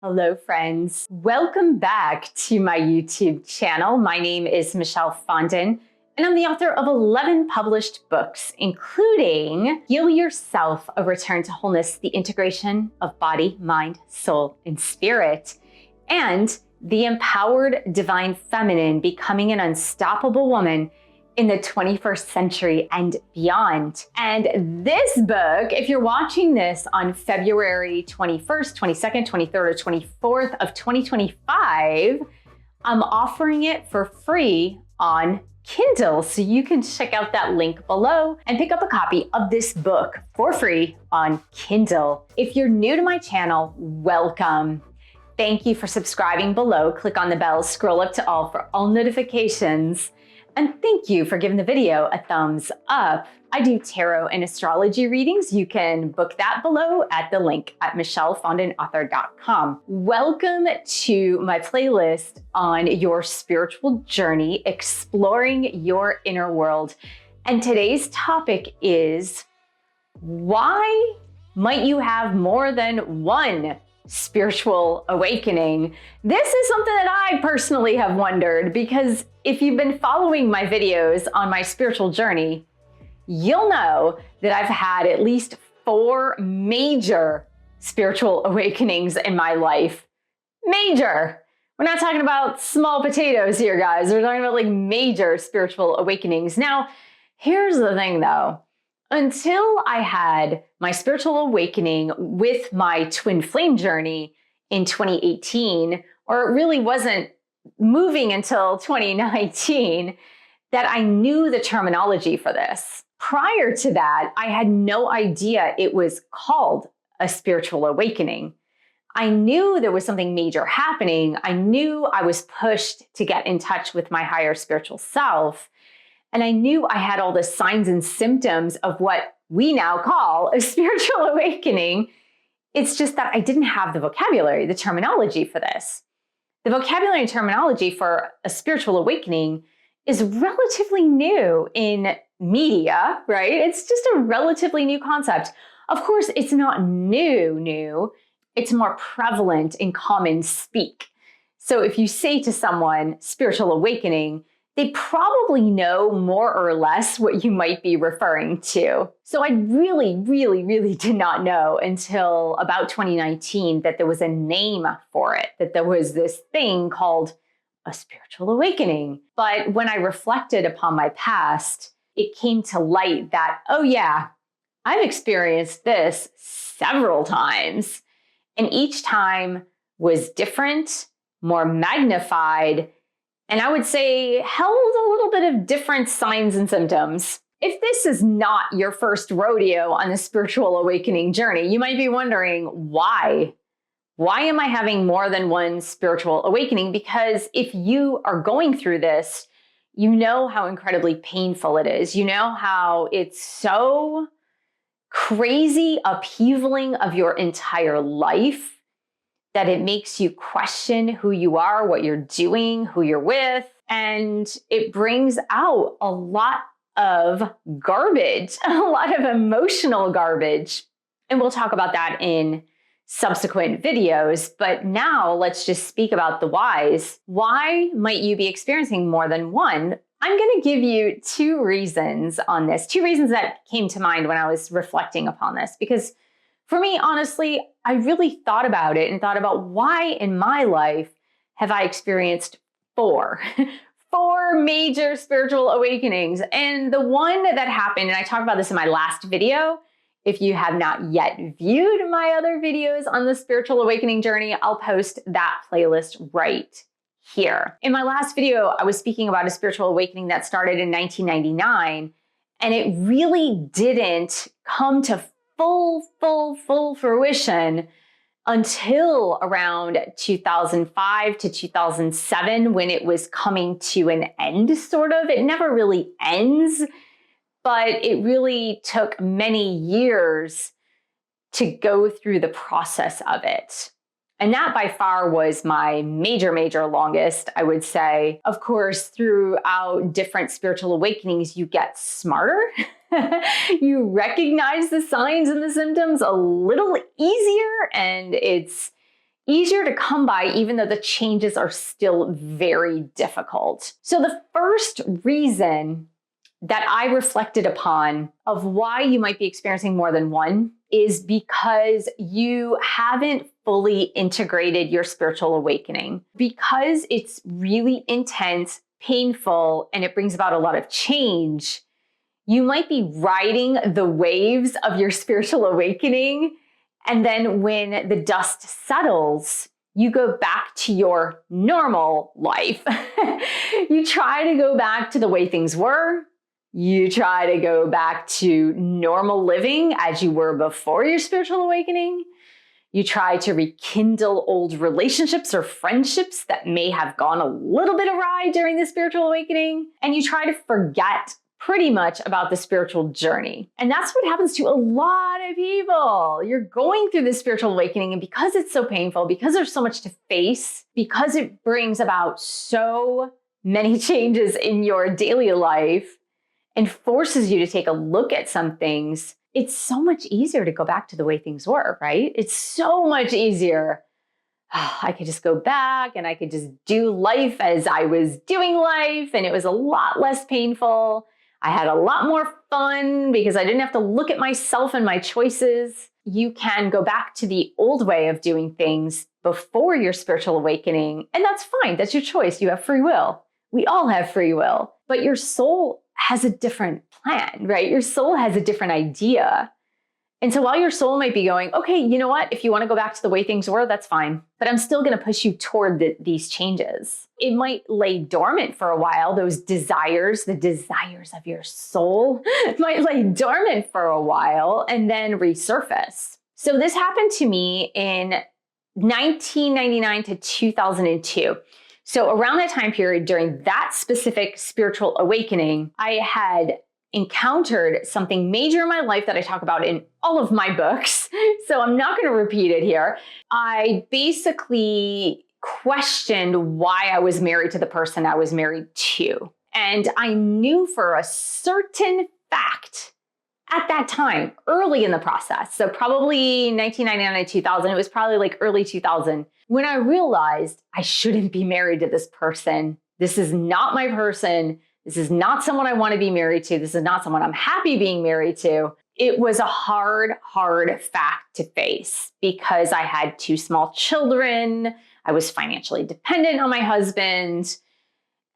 Hello, friends. Welcome back to my YouTube channel. My name is Michelle Fondin, and I'm the author of 11 published books, including Heal Yourself, A Return to Wholeness, the Integration of Body, Mind, Soul, and Spirit, and The Empowered Divine Feminine, Becoming an Unstoppable Woman in the 21st Century and Beyond. And this book, if you're watching this on February 21st, 22nd, 23rd, or 24th of 2025, I'm offering it for free on Kindle. So you can check out that link below and pick up a copy of this book for free on Kindle. If you're new to my channel, welcome. Thank you for subscribing below. Click on the bell, scroll up to all for all notifications. And thank you for giving the video a thumbs up. I do tarot and astrology readings. You can book that below at the link at michellefondinauthor.com. Welcome to my playlist on your spiritual journey, exploring your inner world. And today's topic is, why might you have more than one spiritual awakening? This is something that I personally have wondered, because if you've been following my videos on my spiritual journey, you'll know that I've had at least 4 major spiritual awakenings in my life. Major. We're not talking about small potatoes here, guys. We're talking about like major spiritual awakenings. Now, here's the thing though. Until I had my spiritual awakening with my twin flame journey in 2018, or it really wasn't moving until 2019, that I knew the terminology for this. Prior to that, I had no idea it was called a spiritual awakening. I knew there was something major happening. I knew I was pushed to get in touch with my higher spiritual self. And I knew I had all the signs and symptoms of what we now call a spiritual awakening. It's just that I didn't have the vocabulary, the terminology for this. The vocabulary and terminology for a spiritual awakening is relatively new in media, right? It's just a relatively new concept. Of course, it's not new. It's more prevalent in common speak. So if you say to someone, spiritual awakening, they probably know more or less what you might be referring to. So I really did not know until about 2019 that there was a name for it, that there was this thing called a spiritual awakening. But when I reflected upon my past, it came to light that, oh yeah, I've experienced this several times. And each time was different, more magnified, and I would say held a little bit of different signs and symptoms. If this is not your first rodeo on the spiritual awakening journey, you might be wondering why. Why am I having more than one spiritual awakening? Because if you are going through this, you know how incredibly painful it is. You know how it's so crazy upheavaling of your entire life that it makes you question who you are, what you're doing, who you're with, and it brings out a lot of garbage, a lot of emotional garbage. And we'll talk about that in subsequent videos, but now let's just speak about the whys. Why might you be experiencing more than one? I'm going to give you 2 reasons on this, 2 reasons that came to mind when I was reflecting upon this, because for me, honestly, I really thought about it and thought about why in my life have I experienced 4 major spiritual awakenings. And the one that happened, and I talked about this in my last video. If you have not yet viewed my other videos on the spiritual awakening journey, I'll post that playlist right here. In my last video, I was speaking about a spiritual awakening that started in 1999, and it really didn't come to full fruition until around 2005 to 2007, when it was coming to an end, sort of. It never really ends, but it really took many years to go through the process of it. And that by far was my major longest, I would say. Of course, throughout different spiritual awakenings, you get smarter. You recognize the signs and the symptoms a little easier, and it's easier to come by, even though the changes are still very difficult. So the first reason that I reflected upon of why you might be experiencing more than one is because you haven't fully integrated your spiritual awakening. Because it's really intense, painful, and it brings about a lot of change, you might be riding the waves of your spiritual awakening. And then when the dust settles, you go back to your normal life. You try to go back to the way things were. You try to go back to normal living as you were before your spiritual awakening. You try to rekindle old relationships or friendships that may have gone a little bit awry during the spiritual awakening. And you try to forget pretty much about the spiritual journey. And that's what happens to a lot of people. You're going through this spiritual awakening, and because it's so painful, because there's so much to face, because it brings about so many changes in your daily life and forces you to take a look at some things, it's so much easier to go back to the way things were, right? It's so much easier. I could just go back and I could just do life as I was doing life, and it was a lot less painful. I had a lot more fun because I didn't have to look at myself and my choices. You can go back to the old way of doing things before your spiritual awakening, and that's fine. That's your choice. You have free will. We all have free will, but your soul has a different plan, right? Your soul has a different idea. And so while your soul might be going, okay, you know what? If you want to go back to the way things were, that's fine. But I'm still going to push you toward these changes. It might lay dormant for a while. Those desires, the desires of your soul might lay dormant for a while and then resurface. So this happened to me in 1999 to 2002. So around that time period, during that specific spiritual awakening, I had encountered something major in my life that I talk about in all of my books. So I'm not going to repeat it here. I basically questioned why I was married to the person I was married to. And I knew for a certain fact at that time, early in the process, so probably 1999 to 2000, it was probably like early 2000, when I realized I shouldn't be married to this person. This is not my person. This is not someone I want to be married to. This is not someone I'm happy being married to. It was a hard fact to face because I had 2 small children. I was financially dependent on my husband.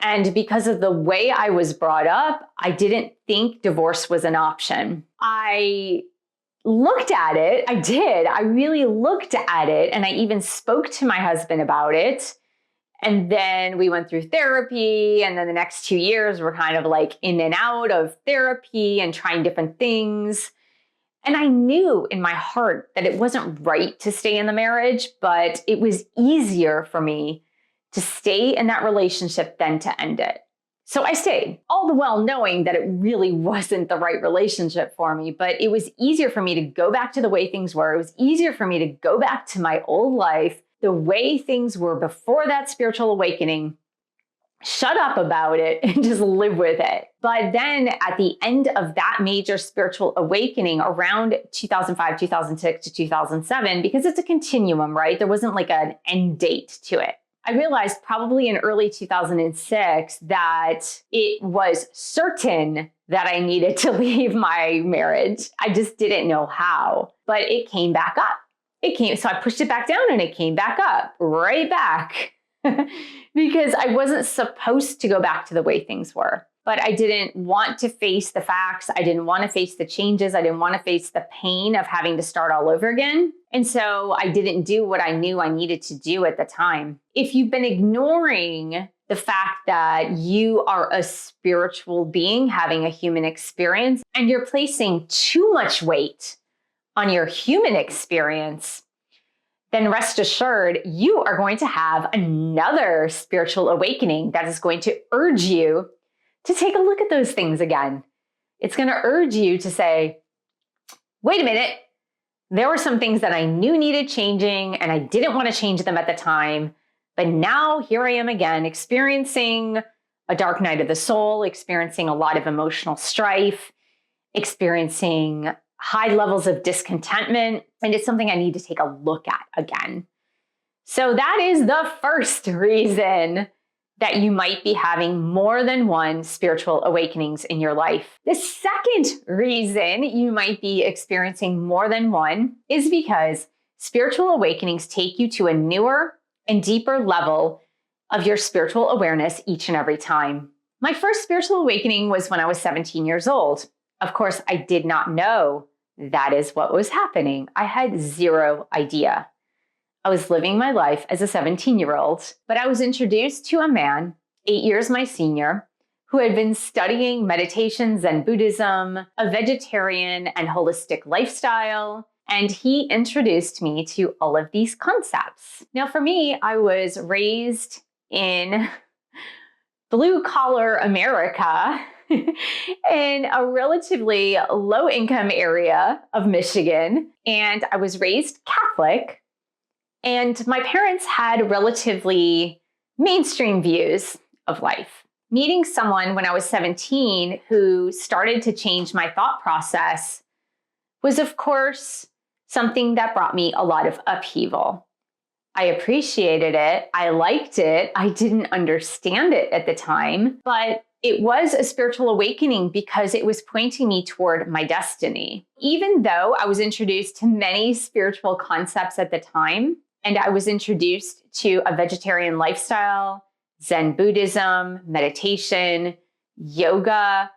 And because of the way I was brought up, I didn't think divorce was an option. I looked at it. I did. I really looked at it. And I even spoke to my husband about it. And then we went through therapy. And then the next 2 years were kind of like in and out of therapy and trying different things. And I knew in my heart that it wasn't right to stay in the marriage, but it was easier for me to stay in that relationship than to end it. So I stayed, all the while knowing that it really wasn't the right relationship for me, but it was easier for me to go back to the way things were. It was easier for me to go back to my old life, the way things were before that spiritual awakening, shut up about it and just live with it. But then at the end of that major spiritual awakening around 2005, 2006 to 2007, because it's a continuum, right? There wasn't like an end date to it. I realized probably in early 2006 that it was certain that I needed to leave my marriage. I just didn't know how, but it came back up. So I pushed it back down and it came back up, right back. Because I wasn't supposed to go back to the way things were. But I didn't want to face the facts. I didn't want to face the changes. I didn't want to face the pain of having to start all over again. And so I didn't do what I knew I needed to do at the time. If you've been ignoring the fact that you are a spiritual being having a human experience and you're placing too much weight on your human experience, then rest assured you are going to have another spiritual awakening that is going to urge you to take a look at those things again. It's going to urge you to say, wait a minute, there were some things that I knew needed changing and I didn't want to change them at the time. But now here I am again, experiencing a dark night of the soul, experiencing a lot of emotional strife, experiencing high levels of discontentment. And it's something I need to take a look at again. So that is the first reason that you might be having more than one spiritual awakenings in your life. The second reason you might be experiencing more than one is because spiritual awakenings take you to a newer and deeper level of your spiritual awareness each and every time. My first spiritual awakening was when I was 17 years old. Of course, I did not know that is what was happening. I had zero idea. I was living my life as a 17-year-old, but I was introduced to a man, 8 years my senior, who had been studying meditation, Zen Buddhism, a vegetarian and holistic lifestyle, and he introduced me to all of these concepts. Now, for me, I was raised in blue-collar America in a relatively low-income area of Michigan, and I was raised Catholic. And my parents had relatively mainstream views of life. Meeting someone when I was 17 who started to change my thought process was, of course, something that brought me a lot of upheaval. I appreciated it. I liked it. I didn't understand it at the time, but it was a spiritual awakening because it was pointing me toward my destiny. Even though I was introduced to many spiritual concepts at the time, and I was introduced to a vegetarian lifestyle, Zen Buddhism, meditation, yoga,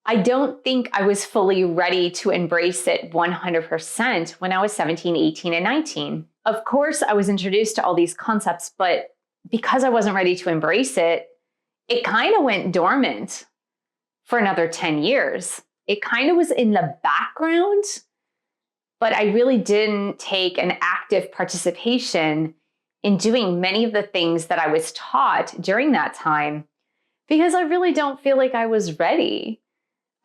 I don't think I was fully ready to embrace it 100% when I was 17, 18, and 19. Of course, I was introduced to all these concepts, but because I wasn't ready to embrace it, it kind of went dormant for another 10 years. It kind of was in the background, but I really didn't take an active participation in doing many of the things that I was taught during that time because I really don't feel like I was ready.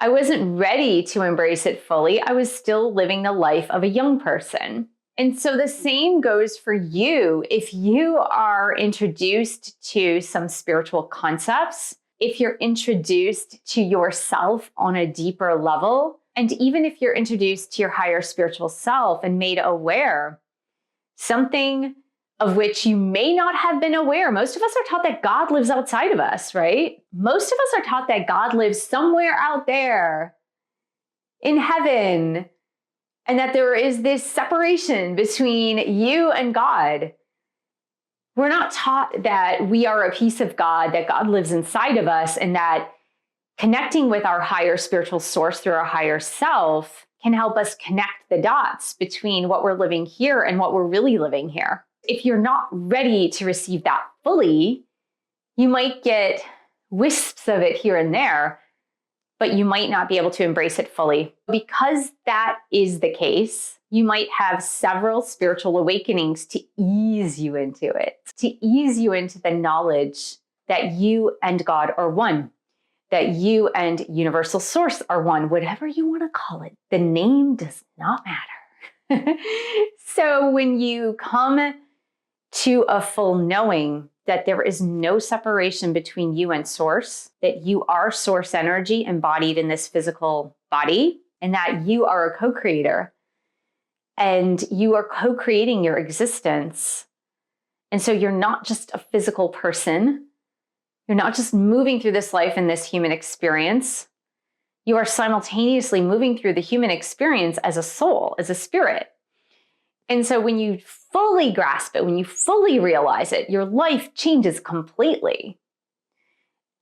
I wasn't ready to embrace it fully. I was still living the life of a young person. And so the same goes for you. If you are introduced to some spiritual concepts, if you're introduced to yourself on a deeper level, and even if you're introduced to your higher spiritual self and made aware, something of which you may not have been aware. Most of us are taught that God lives outside of us, right? Most of us are taught that God lives somewhere out there in heaven, and that there is this separation between you and God. We're not taught that we are a piece of God, that God lives inside of us, and that connecting with our higher spiritual source through our higher self can help us connect the dots between what we're living here and what we're really living here. If you're not ready to receive that fully, you might get wisps of it here and there, but you might not be able to embrace it fully. Because that is the case, you might have several spiritual awakenings to ease you into it, to ease you into the knowledge that you and God are one, that you and universal source are one, whatever you want to call it. The name does not matter. So when you come to a full knowing that there is no separation between you and source, that you are source energy embodied in this physical body, and that you are a co-creator, and you are co-creating your existence. And so you're not just a physical person. You're not just moving through this life in this human experience. You are simultaneously moving through the human experience as a soul, as a spirit. And so when you fully grasp it, when you fully realize it, your life changes completely.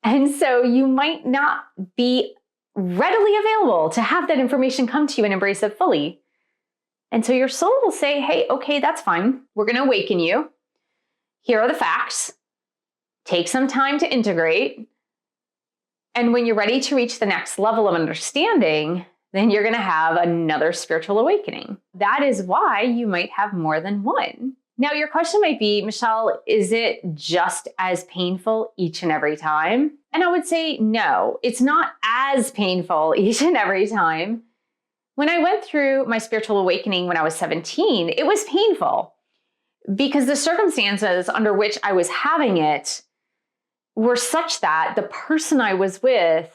And so you might not be readily available to have that information come to you and embrace it fully. And so your soul will say, hey, okay, that's fine. We're going to awaken you. Here are the facts. Take some time to integrate. And when you're ready to reach the next level of understanding, then you're going to have another spiritual awakening. That is why you might have more than one. Now, your question might be, Michelle, is it just as painful each and every time? And I would say, no, it's not as painful each and every time. When I went through my spiritual awakening when I was 17, it was painful because the circumstances under which I was having it were such that the person I was with,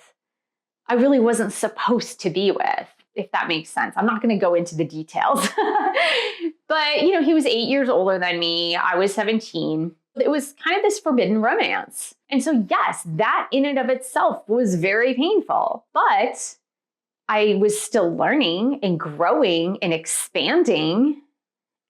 I really wasn't supposed to be with. if that makes sense. I'm not going to go into the details. But, he was 8 years older than me. I was 17. It was kind of this forbidden romance. And so, yes, that in and of itself was very painful. But I was still learning and growing and expanding.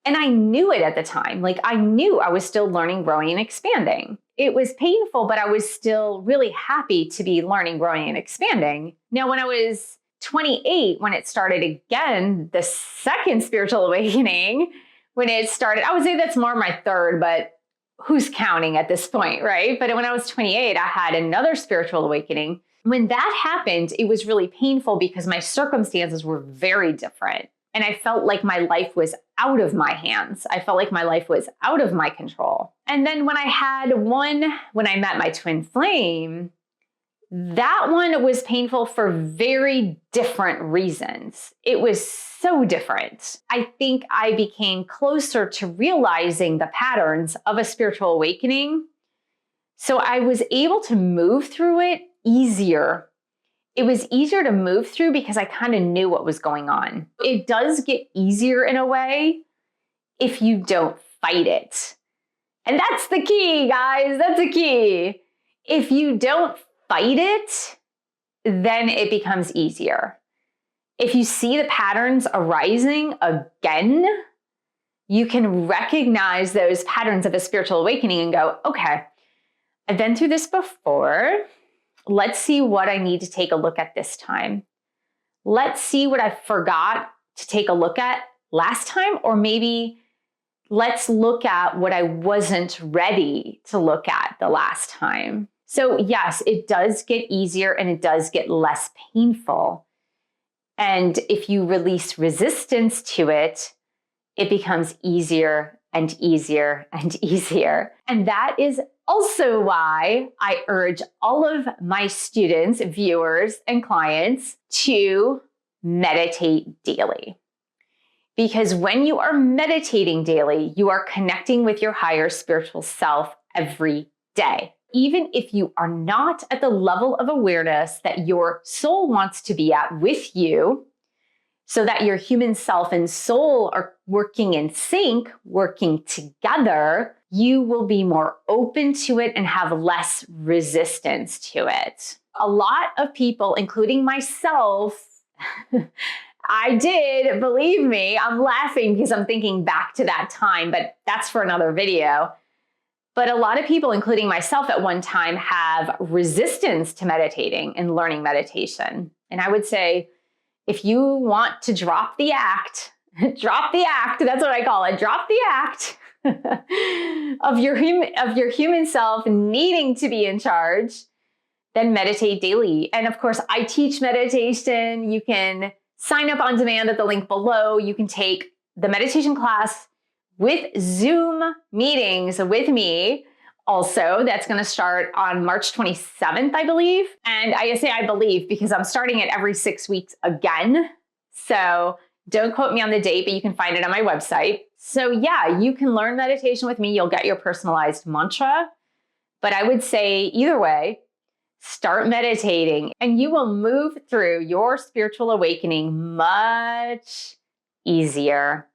And I knew it at the time. Like, I knew I was still learning, growing, and expanding. It was painful, but I was still really happy to be learning, growing, and expanding. Now, when I was 28, when it started again, the second spiritual awakening, when it started, I would say that's more my third, but who's counting at this point, right? But when I was 28, I had another spiritual awakening. When that happened, it was really painful because my circumstances were very different. And I felt like my life was out of my hands. I felt like my life was out of my control. And then when I met my twin flame, that one was painful for very different reasons. It was so different. I think I became closer to realizing the patterns of a spiritual awakening. So I was able to move through it easier. It was easier to move through because I kind of knew what was going on. It does get easier in a way if you don't fight it. And that's the key, guys. That's the key. If you don't fight it, then it becomes easier. If you see the patterns arising again, you can recognize those patterns of a spiritual awakening and go, okay, I've been through this before. Let's see what I need to take a look at this time. Let's see what I forgot to take a look at last time, or maybe let's look at what I wasn't ready to look at the last time. So yes, it does get easier and it does get less painful. And if you release resistance to it, it becomes easier and easier and easier. And that is also why I urge all of my students, viewers, and clients to meditate daily. Because when you are meditating daily, you are connecting with your higher spiritual self every day. Even if you are not at the level of awareness that your soul wants to be at with you, so that your human self and soul are working in sync, working together, you will be more open to it and have less resistance to it. A lot of people, including myself, I did, believe me, I'm laughing because I'm thinking back to that time, but that's for another video. But a lot of people, including myself at one time, have resistance to meditating and learning meditation. And I would say, if you want to drop the act, that's what I call it, drop the act of your human self needing to be in charge, then meditate daily. And of course, I teach meditation. You can sign up on demand at the link below. You can take the meditation class with Zoom meetings with me. Also, that's going to start on March 27th, I believe. And I say I believe because I'm starting it every 6 weeks again. So don't quote me on the date, but you can find it on my website. So yeah, you can learn meditation with me. You'll get your personalized mantra. But I would say either way, start meditating and you will move through your spiritual awakening much easier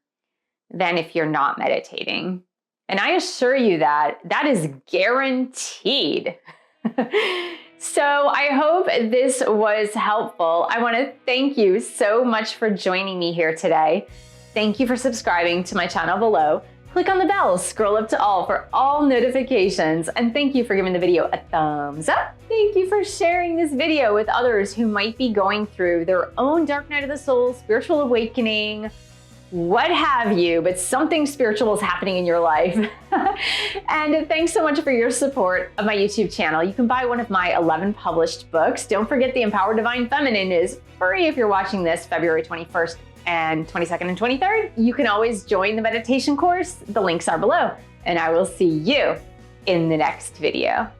than if you're not meditating. And I assure you that is guaranteed. So I hope this was helpful. I want to thank you so much for joining me here today. Thank you for subscribing to my channel below. Click on the bell, scroll up to all for all notifications, and thank you for giving the video a thumbs up. Thank you for sharing this video with others who might be going through their own dark night of the soul, spiritual awakening, what have you, but something spiritual is happening in your life. And thanks so much for your support of my YouTube channel. You can buy one of my 11 published books. Don't forget The Empowered Divine Feminine is free if you're watching this February 21st and 22nd and 23rd. You can always join the meditation course. The links are below, and I will see you in the next video.